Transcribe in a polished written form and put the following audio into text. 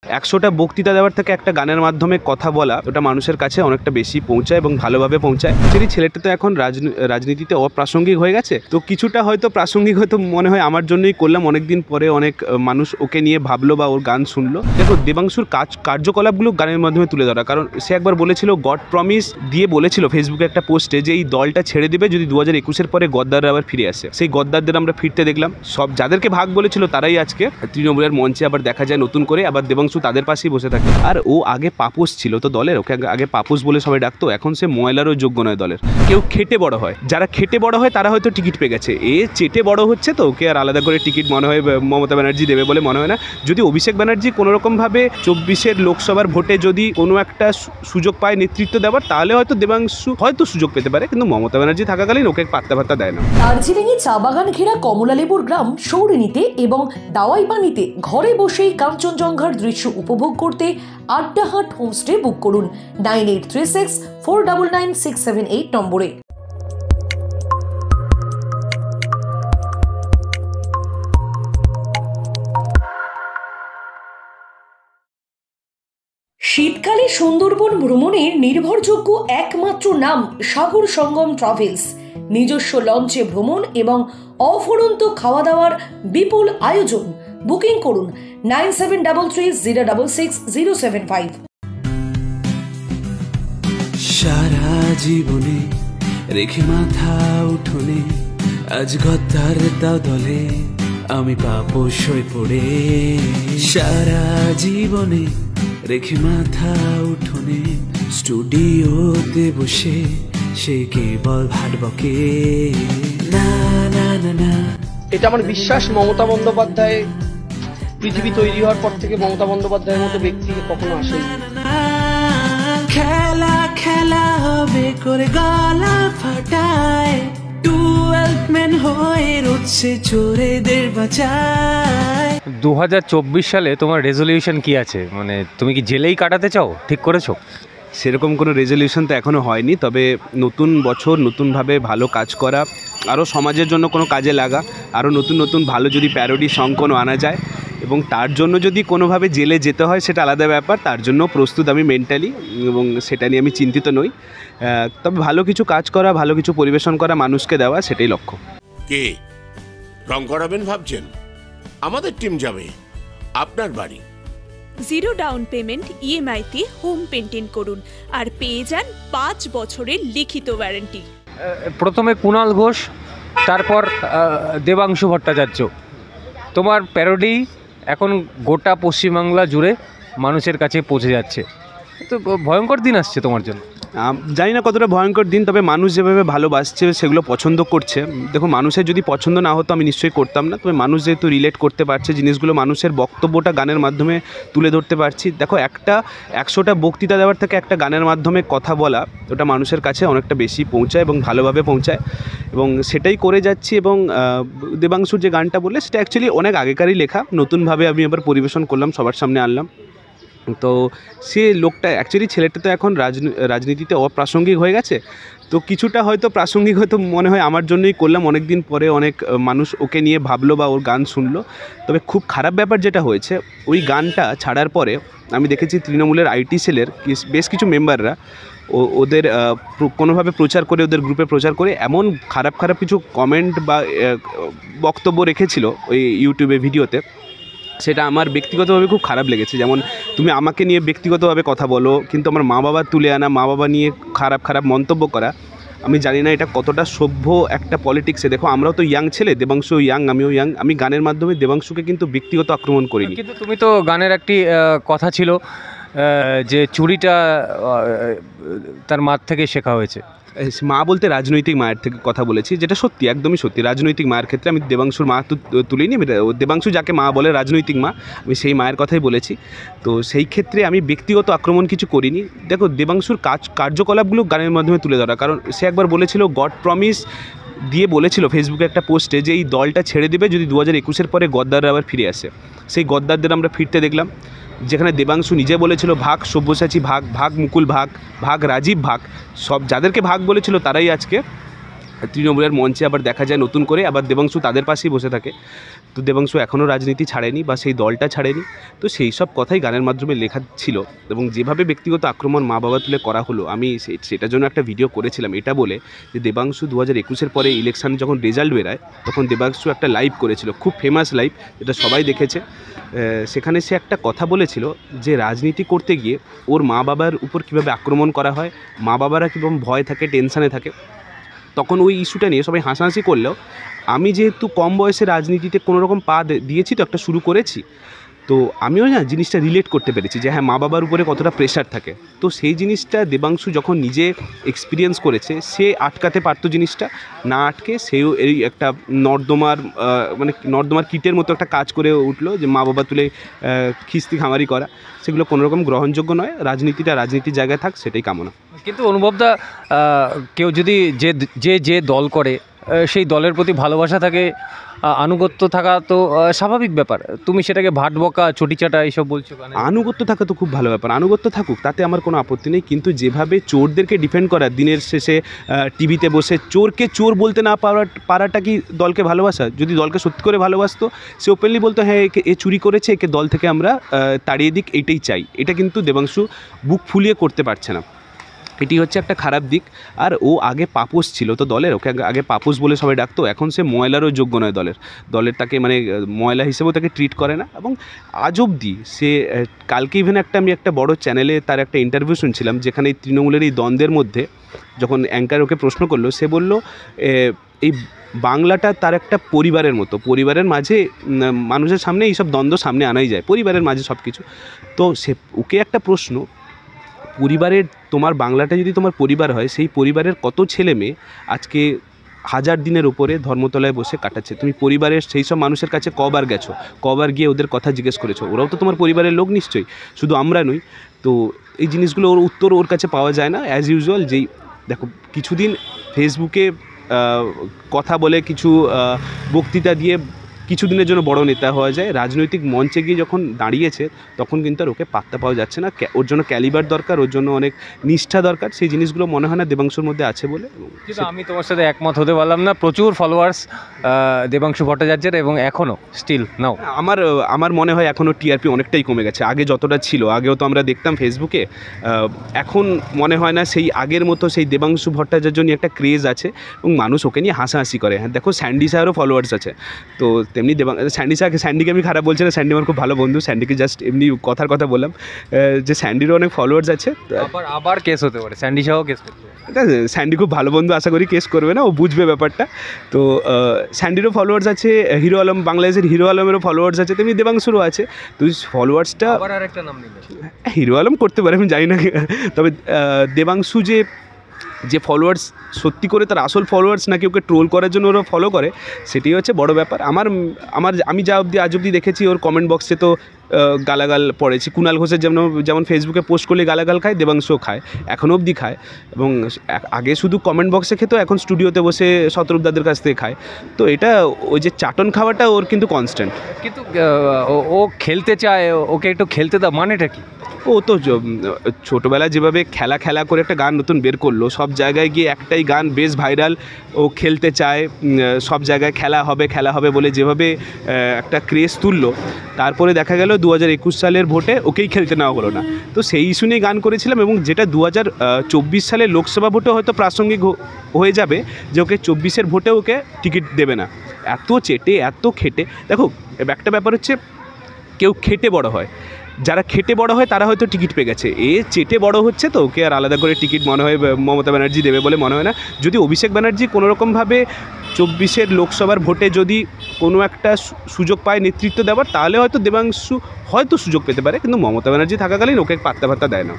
100টা বক্তৃতা দেওয়ার থেকে একটা গানের মাধ্যমে কথা বলা ওটা মানুষের কাছে অনেকটা বেশি পৌঁছায় এবং ভালোভাবে পৌঁছায়। অ্যাকচুয়ালি ছেলেটা তো এখন রাজনীতিতে অপ্রাসঙ্গিক হয়ে গেছে, তো কিছুটা হয়তো প্রাসঙ্গিক হয়তো মনে হয় আমার জন্যই করলাম। অনেকদিন পরে অনেক মানুষ ওকে নিয়ে ভাবলো বা ওর গান শুনলো। দেখো, দেবাংশুর কার্যকলাপগুলো গানের মাধ্যমে তুলে ধরা, কারণ সে একবার বলেছিল, গড প্রমিস দিয়ে বলেছিল ফেসবুকে একটা পোস্টে, যে এই দলটা ছেড়ে দেবে যদি 2021-এর পরে গদ্দাররা আবার ফিরে আসে। সেই গদ্দারদের আমরা ফিরতে দেখলাম। সব যাদেরকে ভাগ বলেছিল তারাই আজকে তৃণমূলের মঞ্চে আবার দেখা যায় নতুন করে। আবার দেবাংশু তাদের পাশেই বসে থাকে। আর ও আগে পাপোশ ছিল তো দলের, ওকে আগে পাপোশ বলে সবাই ডাকতো। এখন সে ময়লারও যোগ্য নয় দলের। কেউ খেটে বড় হয়, যারা খেটে বড় হয় তারা হয়তো টিকিট পেয়ে গেছে। এ চেটে বড় হচ্ছে, তো ওকে আর আলাদা করে টিকিট মনে হয় মমতা ব্যানার্জি দেবে বলে মনে হয় না। যদি অভিষেক ব্যানার্জি কোনোরকমভাবে 24-এর লোকসভার ভোটে যদি কোনো একটা সুযোগ পায় নেতৃত্ব দেওয়ার, তাহলে হয়তো দেবাংশু হয়তো সুযোগ পেতে পারে, কিন্তু মমতা ব্যানার্জি থাকাকালীন ওকে পাত্তা দেয় না। দার্জিলিংয়ে চা বাগান ঘেরা কমলালেবুর গ্রাম সৌরিনীতে এবং দাওয়াইপানিতে ঘরে বসেই কাঞ্চনজঙ্ঘার দৃশ্য উপভোগ করতে আড্ডাহাট হোমস্টে বুক করুন 9836499678 নম্বরে। শীতকালে সুন্দরবন ভ্রমণের নির্ভরযোগ্য একমাত্র নাম সাগর সঙ্গম ট্রাভেলস। নিজস্ব লঞ্চে ভ্রমণ এবং অফুরন্ত খাওয়া দাওয়ার বিপুল আয়োজন। বুকিং করুন 9733066075। সারা জীবনে রেখে মাথা উঠোনে, আজ গদ্দার দাও দলে আমি পাপোশ হয়ে পড়ে। সারা জীবনে রেখে মাথা উঠোনে, স্টুডিওতে বসে সে কেবল ভাটবকে। না না না না, এটা আমার বিশ্বাস, মমতা বন্দ্যোপাধ্যায় পৃথিবী তৈরি হওয়ার পর থেকে মমতা বন্দ্যোপাধ্যায়ের মতো ব্যক্তি কখনো আসেনি। খেলা খেলা হবে করে গলা ফাটায়, 12 ম্যান হয়ে রোচ্ছে চোরেদের বাঁচায়। 2024 সালে তোমার রেজলিউশন কি আছে? মানে তুমি কি জেলেই কাটাতে চাও, ঠিক করেছো? সেরকম কোনো রেজলিউশন তো এখনও হয়নি, তবে নতুন বছর নতুনভাবে ভালো কাজ করা, আরও সমাজের জন্য কোনো কাজে লাগা, আরও নতুন নতুন ভালো যদি প্যারোডি সং কোনো আনা যায়, এবং তার জন্য যদি কোনোভাবে জেলে যেতে হয় সেটা আলাদা ব্যাপার। তার জন্য প্রস্তুত আমি মেন্টালি, এবং সেটা নিয়ে আমি চিন্তিত নই। তবে ভালো কিছু কাজ করা, ভালো কিছু পরিবেশন করা, মানুষকে দেওয়া, সেটাই লক্ষ্য। কে রং করাবেন ভাবছেন? আমাদের টিম যাবে আপনার বাড়ি। 0 ডাউন পেমেন্ট ইএমআইতে হোম পেন্টিং করুন আর পেয়ে যান 5 বছরের লিখিত ওয়ারেন্টি। প্রথমে কুণাল ঘোষ, তারপর দেবাংশু ভট্টাচার্য। তোমার প্যারোডি এখন গোটা পশ্চিমবাংলা জুড়ে মানুষের কাছে পৌঁছে যাচ্ছে। তো ভয়ঙ্কর দিন আসছে তোমার জন্য। জানি না কতটা ভয়ঙ্কর দিন, তবে মানুষ যেভাবে ভালোবাসছে, সেগুলো পছন্দ করছে। দেখো, মানুষের যদি পছন্দ না হতো আমি নিশ্চয়ই করতাম না, তবে মানুষ যেহেতু রিলেট করতে পারছে জিনিসগুলো, মানুষের বক্তব্যটা গানের মাধ্যমে তুলে ধরতে পারছি। দেখো, 100টা বক্তৃতা দেওয়ার থেকে একটা গানের মাধ্যমে কথা বলা ওটা মানুষের কাছে অনেকটা বেশি পৌঁছায় এবং ভালোভাবে পৌঁছায়, এবং সেটাই করে যাচ্ছি। এবং দেবাংশুর যে গানটা বললে, সেটা অ্যাকচুয়ালি অনেক আগেকারই লেখা, নতুনভাবে আমি আবার পরিবেশন করলাম, সবার সামনে আনলাম। তো সে লোকটা অ্যাকচুয়ালি ছেলেটা তো এখন রাজনীতিতে অপ্রাসঙ্গিক হয়ে গেছে, তো কিছুটা হয়তো প্রাসঙ্গিক হয়তো মনে হয় আমার জন্যই করলাম। অনেকদিন পরে অনেক মানুষ ওকে নিয়ে ভাবলো বা ওর গান শুনলো। তবে খুব খারাপ ব্যাপার যেটা হয়েছে, ওই গানটা ছাড়ার পরে আমি দেখেছি তৃণমূলের আইটি সেলের বেশ কিছু মেম্বাররা ওদের কোনোভাবে প্রচার করে, ওদের গ্রুপে প্রচার করে এমন খারাপ কিছু কমেন্ট বা বক্তব্য রেখেছিল ওই ইউটিউবে ভিডিওতে, সেটা আমার ব্যক্তিগতভাবে খুব খারাপ লেগেছে। যেমন, তুমি আমাকে নিয়ে ব্যক্তিগতভাবে কথা বলো, কিন্তু আমার মা বাবা তুলে আনা, মা বাবা নিয়ে খারাপ মন্তব্য করা, আমি জানি না এটা কতটা সভ্য একটা পলিটিক্সে। দেখো, আমরাও তো ইয়াং ছেলে, দেবাংশু ইয়াং, আমিও ইয়াং। আমি গানের মাধ্যমে দেবাংশুকে কিন্তু ব্যক্তিগত আক্রমণ করিনি। কিন্তু তুমি তো গানের একটি কথা ছিল যে চুরিটা তার মার থেকে শেখা হয়েছে। মা বলতে রাজনৈতিক মায়ের থেকে কথা বলেছি, যেটা সত্যি, একদমই সত্যি। রাজনৈতিক মায়ের ক্ষেত্রে আমি দেবাংশুর মা তুলিনি। দেবাংশু যাকে মা বলে, রাজনৈতিক মা, আমি সেই মায়ের কথাই বলেছি। তো সেই ক্ষেত্রে আমি ব্যক্তিগত আক্রমণ কিছু করিনি। দেখো, দেবাংশুর কার্যকলাপগুলো গানের মাধ্যমে তুলে ধরা, কারণ সে একবার বলেছিল, গড প্রমিস দিয়ে বলেছিল ফেসবুকে একটা পোস্টে, যে এই দলটা ছেড়ে দেবে যদি 2021-এর পরে গদ্দাররা আবার ফিরে আসে। সেই গদ্দারদের আমরা ফিরতে দেখলাম, যেখানে দেবাংশু নিজে বলেছিল, ভাগ সব্যসাচী ভাগ, ভাগ মুকুল ভাগ, ভাগ রাজীব ভাগ। সব যাদেরকে ভাগ বলেছিল তারাই আজকে তৃণমূলের মঞ্চে আবার দেখা যায় নতুন করে। আবার দেবাংশু তাদের পাশেই বসে থাকে। তো দেবাংশু এখনও রাজনীতি ছাড়েনি বা সেই দলটা ছাড়েনি। তো সেই সব কথাই গানের মাধ্যমে লেখা ছিল এবং যেভাবে ব্যক্তিগত আক্রমণ মা বাবা তুলে করা হলো, আমি সেটার জন্য একটা ভিডিও করেছিলাম এটা বলে যে দেবাংশু 2021-এর পরে ইলেকশানে যখন রেজাল্ট বেরায় তখন দেবাংশু একটা লাইভ করেছিল, খুব ফেমাস লাইভ, যেটা সবাই দেখেছে। সেখানে সে একটা কথা বলেছিল যে রাজনীতি করতে গিয়ে ওর মা বাবার উপর কীভাবে আক্রমণ করা হয়, মা বাবারা কীভাবে ভয় থাকে, টেনশানে থাকে। তখন ওই ইস্যুটা নিয়ে সবাই হাসাহাসি করলেও আমি যেহেতু কম বয়সে রাজনীতিতে কোনোরকম পা দিয়েছি, তো একটা শুরু করেছি, তো আমিও না জিনিসটা রিলেট করতে পেরেছি যে হ্যাঁ মা বাবার উপরে কতটা প্রেশার থাকে। তো সেই জিনিসটা দেবাংশু যখন নিজে এক্সপিরিয়েন্স করেছে, সে আটকাতে পারতো জিনিসটা, না আটকে সেও এই একটা নর্দমার কীটের মতো একটা কাজ করে উঠলো যে মা বাবা তুলে খিস্তি খামারি করা, সেগুলো কোনোরকম গ্রহণযোগ্য নয়। রাজনীতির জায়গায় থাক, সেটাই কামনা। কিন্তু অনুভবদা, কেউ যদি যে দল করে সেই দলের প্রতি ভালোবাসা থাকে, আনুগত্য থাকা তো স্বাভাবিক ব্যাপার। তুমি সেটাকে ভাট বকা, চটিচাটা এইসব বলছো। আনুগত্য থাকা তো খুব ভালো ব্যাপার, আনুগত্য থাকুক, তাতে আমার কোনো আপত্তি নেই। কিন্তু যেভাবে চোরদেরকে ডিফেন্ড করা, দিনের শেষে টিভিতে বসে চোরকে চোর বলতে না পারাটা কি দলকে ভালোবাসা? যদি দলকে সত্যি করে ভালোবাসতো সে ওপেনলি বলতো হ্যাঁ এ চুরি করেছে, একে দল থেকে আমরা তাড়িয়ে দিক, এটাই চাই। এটা কিন্তু দেবাংশু বুক ফুলিয়ে করতে পারছে না, এটি হচ্ছে একটা খারাপ দিক। আর ও আগে পাপোশ ছিল তো দলের, ওকে আগে পাপোশ বলে সবাই ডাকতো, এখন সে ময়লারও যোগ্য নয় দলের তাকে ময়লা হিসেবেও তাকে ট্রিট করে না। এবং আজ অবধি সে কালকে ইভেন আমি একটা বড় চ্যানেলে তার একটা ইন্টারভিউ শুনছিলাম, যেখানে এই তৃণমূলের এই দ্বন্দ্বের মধ্যে যখন অ্যাঙ্কার ওকে প্রশ্ন করলো, সে বলল এই বাংলাটা তার একটা পরিবারের মতো, পরিবারের মাঝে মানুষের সামনে এইসব দ্বন্দ্ব সামনে আনাই যায়, পরিবারের মাঝে সব কিছু। তো ওকে একটা প্রশ্ন, পরিবারের, তোমার বাংলাটা যদি তোমার পরিবার হয়, সেই পরিবারের কত ছেলে মেয়ে আজকে 1000 দিনের উপরে ধর্মতলায় বসে কাটাচ্ছে, তুমি পরিবারের সেই সব মানুষের কাছে কবার গেছো, কবার গিয়ে ওদের কথা জিজ্ঞেস করেছো? ওরাও তো তোমার পরিবারের লোক নিশ্চয়ই, শুধু আমরা নই। তো এই জিনিসগুলো ওর উত্তর ওর কাছে পাওয়া যায় না। অ্যাজ ইউজুয়াল দেখো কিছুদিন ফেসবুকে কথা বলে, কিছু বক্তৃতা দিয়ে কিছুদিনের জন্য বড় নেতা হওয়া যায়, রাজনৈতিক মঞ্চে গিয়ে যখন দাঁড়িয়েছে তখন কিন্তু আর ওকে পাত্তা পাওয়া যাচ্ছে না। ওর জন্য ক্যালিবার দরকার, ওর জন্য অনেক নিষ্ঠা দরকার, সেই জিনিসগুলো মনে হয় না দেবাংশুর মধ্যে আছে বলে। কিন্তু আমি তোমার সাথে একমত হতে পারলাম না। প্রচুর ফলোয়ার্স দেবাংশু ভট্টাচার্যের, এবং এখনও স্টিল নাও আমার মনে হয় এখনও টিআরপি অনেকটাই কমে গেছে। আগে যতটা ছিল, আগেও তো আমরা দেখতাম ফেসবুকে, এখন মনে হয় না সেই আগের মতো সেই দেবাংশু ভট্টাচার্য নিয়ে একটা ক্রেজ আছে এবং মানুষ ওকে নিয়ে হাসাহাসি করে। হ্যাঁ দেখো স্যান্ডি স্যারেরও ফলোয়ার্স আছে, তো তেমনি স্যান্ডিকে আমি খারাপ বলছি না, স্যান্ডি আমার খুব ভালো বন্ধু, স্যান্ডিকে জাস্ট এমনি কথার কথা বললাম যে স্যান্ডিরও অনেক ফলোয়ার্স আছে। আবার কেস হতে পারে, স্যান্ডি সহ কেস করতে পারে। স্যান্ডি খুব ভালো বন্ধু, আশা করি কেস করবে না, ও বুঝবে ব্যাপারটা। তো স্যান্ডিরও ফলোয়ার্স আছে, হিরো আলম, বাংলাদেশের হিরো আলমেরও ফলোয়ার্স আছে, তেমনি দেবাংশুরও আছে। তো ফলোয়ার্সটা আরেকটা নাম হিরো আলম করতে পারে, আমি জানি না। তবে দেবাংশু যে ফলোয়ার্স সত্যি করে তার আসল ফলোয়ার্স নাকি ওকে ট্রোল করার জন্য ওরা ফলো করে, সেটাই হচ্ছে বড় ব্যাপার। আমি আজ অবধি দেখেছি ওর কমেন্ট বক্সে তো গালাগাল পড়েছি। কুণাল ঘোষের যেমন ফেসবুকে পোস্ট করলে গালাগাল খায়, দেবাংশুও খায়, এখনও অবধি খায়। এবং আগে শুধু কমেন্ট বক্সে খেত, এখন স্টুডিওতে বসে শতরূপদাদের কাছ থেকে খায়। তো এটা ওই যে চাটন খাওয়াটা ওর কিন্তু কনস্ট্যান্ট। কিন্তু ও খেলতে চায়, ওকে একটু খেলতে দাও, মানেটা কি? ও তো ছোটোবেলায় যেভাবে খেলা করে একটা গান নতুন বের করলো, সব জায়গায় গিয়ে একটাই গান বেশ ভাইরাল, ও খেলতে চায়, সব জায়গায় খেলা হবে বলে যেভাবে একটা ক্রেজ তুললো, তারপরে দেখা গেল 2021 সালের ভোটে ওকেই খেলতে নেওয়া হলো না। তো সেই ইস্যু নিয়ে গান করেছিলাম, এবং যেটা 2024 সালের লোকসভা ভোটে হয়তো প্রাসঙ্গিক হয়ে যাবে, যে ওকে 24-এর ভোটে ওকে টিকিট দেবে না। এত চেটে, এত খেটে, দেখো একটা ব্যাপার হচ্ছে কেউ খেটে বড় হয়, যারা খেটে বড় হয় তারা হয়তো টিকিট পেয়ে গেছে, চেটে বড় হচ্ছে, তো ওকে আর আলাদা করে টিকিট মনে হয় মমতা ব্যানার্জি দেবে বলে মনে হয় না। যদি অভিষেক ব্যানার্জি কোনোরকমভাবে 24-এর লোকসভার ভোটে যদি কোনো একটা সুযোগ পায় নেতৃত্ব দেওয়ার, তাহলে হয়তো দেবাংশু হয়তো সুযোগ পেতে পারে, কিন্তু মমতা ব্যানার্জি থাকাকালীন ওকে পাত্তা দেয় না।